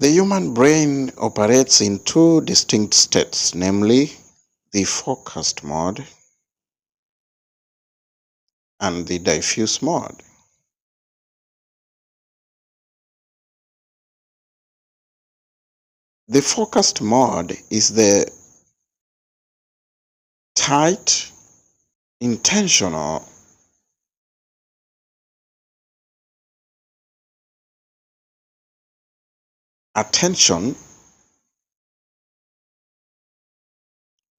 The human brain operates in two distinct states, namely the focused mode and the diffuse mode. The focused mode is the tight, intentional, attention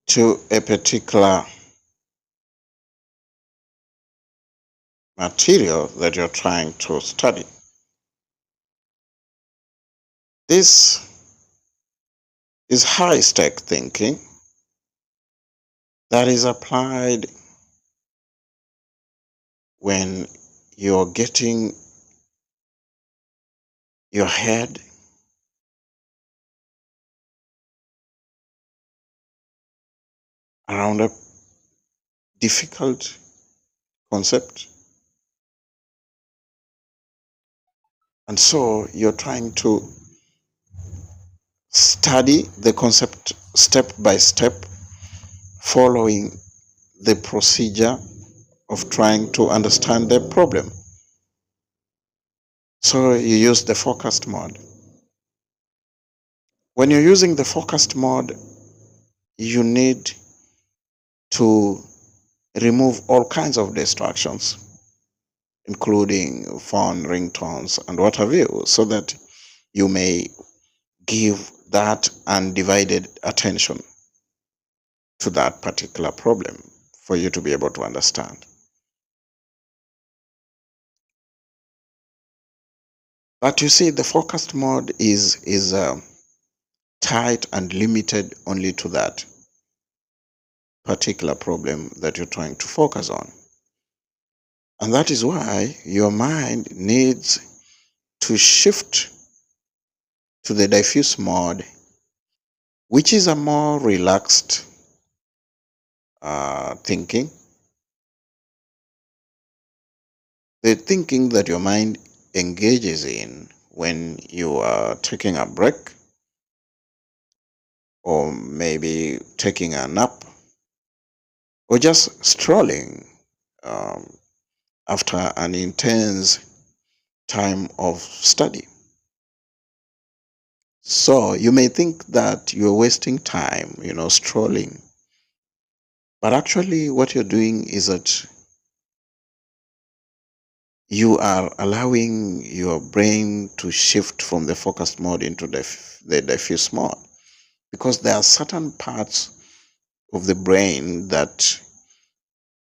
to a particular material that you're trying to study. This is high-stake thinking that is applied when you're getting your head around a difficult concept. And so you're trying to study the concept step by step, following the procedure of trying to understand the problem. So you use the focused mode. When you're using the focused mode, you need to remove all kinds of distractions, including phone ringtones and what have you, so that you may give that undivided attention to that particular problem for you to be able to understand. But you see, the focused mode is tight and limited only to that particular problem that you're trying to focus on. And that is why your mind needs to shift to the diffuse mode, which is a more relaxed thinking. The thinking that your mind engages in when you are taking a break, or maybe taking a nap, or just strolling after an intense time of study. So you may think that you're wasting time, strolling. But actually what you're doing is that you are allowing your brain to shift from the focused mode into the diffuse mode, because there are certain parts of the brain that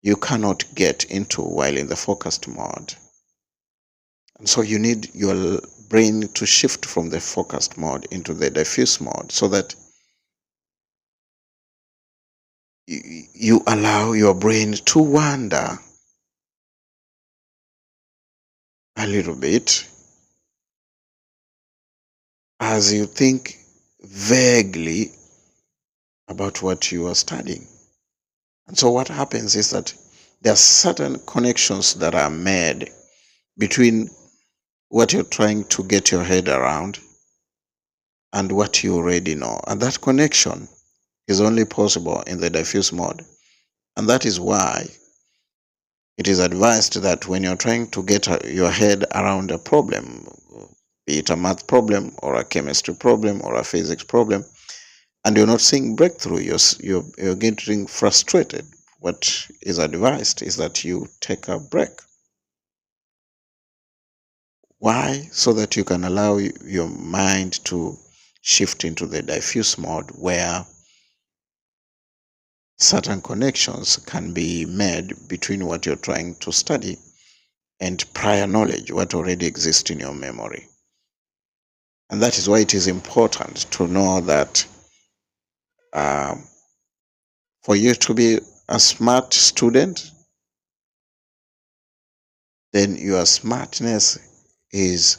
you cannot get into while in the focused mode. And so you need your brain to shift from the focused mode into the diffuse mode, so that you allow your brain to wander a little bit as you think vaguely about what you are studying. And so what happens is that there are certain connections that are made between what you're trying to get your head around and what you already know. And that connection is only possible in the diffuse mode. And that is why it is advised that when you're trying to get your head around a problem, be it a math problem or a chemistry problem or a physics problem, and you're not seeing breakthrough, you're getting frustrated, what is advised is that you take a break. Why? So that you can allow your mind to shift into the diffuse mode, where certain connections can be made between what you're trying to study and prior knowledge, what already exists in your memory. And that is why it is important to know that for you to be a smart student, then your smartness is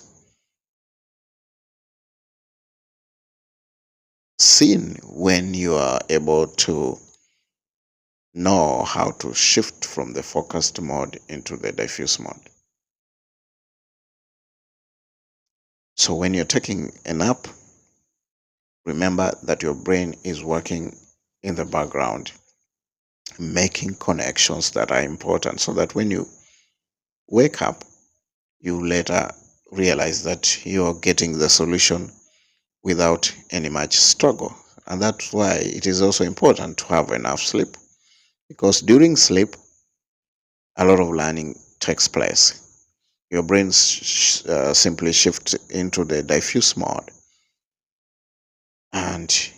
seen when you are able to know how to shift from the focused mode into the diffuse mode. So when you're taking a nap, remember that your brain is working in the background, making connections that are important, so that when you wake up, you later realize that you're getting the solution without any much struggle. And that's why it is also important to have enough sleep, because during sleep, a lot of learning takes place. Your brain simply shifts into the diffuse mode, and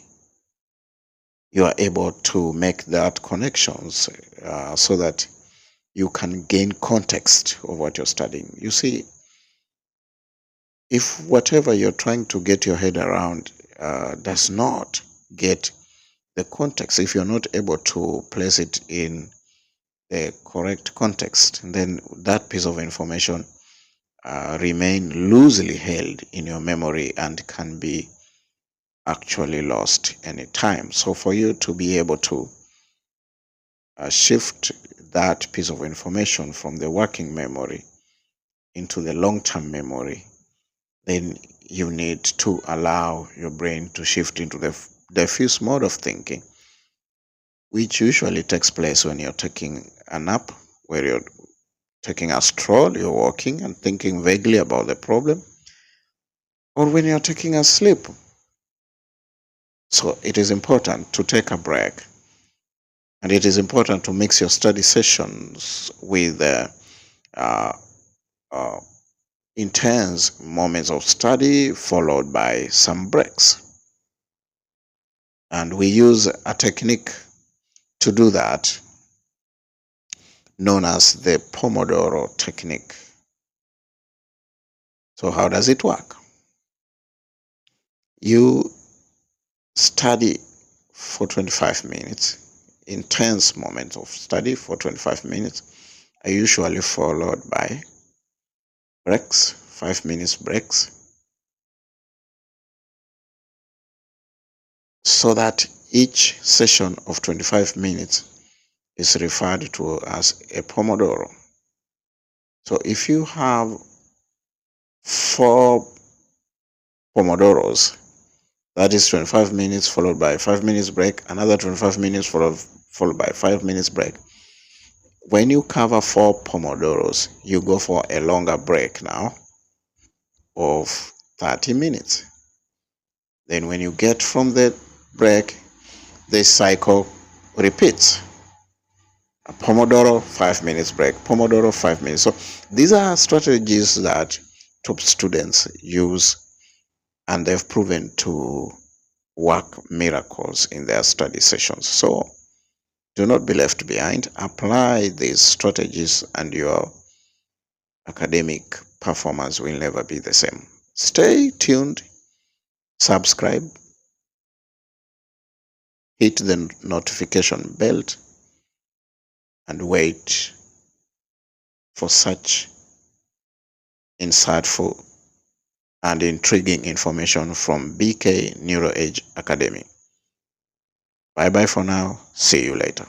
you are able to make that connections so that you can gain context of what you're studying. You see, if whatever you're trying to get your head around does not get the context, if you're not able to place it in the correct context, then that piece of information remain loosely held in your memory and can be actually lost anytime. So for you to be able to shift that piece of information from the working memory into the long-term memory, then you need to allow your brain to shift into the diffuse mode of thinking, which usually takes place when you're taking a nap, where you're taking a stroll, you're walking and thinking vaguely about the problem, or when you're taking a sleep. So it is important to take a break, and it is important to mix your study sessions with uh, uh, intense moments of study followed by some breaks. And we use a technique to do that known as the pomodoro technique. So how does it work? You study for 25 minutes, intense moments of study for 25 minutes are usually followed by breaks, 5 minutes breaks, so that each session of 25 minutes is referred to as a pomodoro. So if you have 4 pomodoros, that is 25 minutes followed by 5 minutes break, another 25 minutes followed by 5 minutes break. When you cover 4 pomodoros, you go for a longer break now of 30 minutes. Then when you get from the break, this cycle repeats. A pomodoro, 5 minutes break, pomodoro, 5 minutes. So these are strategies that top students use, and they've proven to work miracles in their study sessions. So do not be left behind. Apply these strategies and your academic performance will never be the same. Stay tuned, subscribe, hit the notification bell, and wait for such insightful and intriguing information from BK NeuroEdge Academy. Bye bye for now. See you later.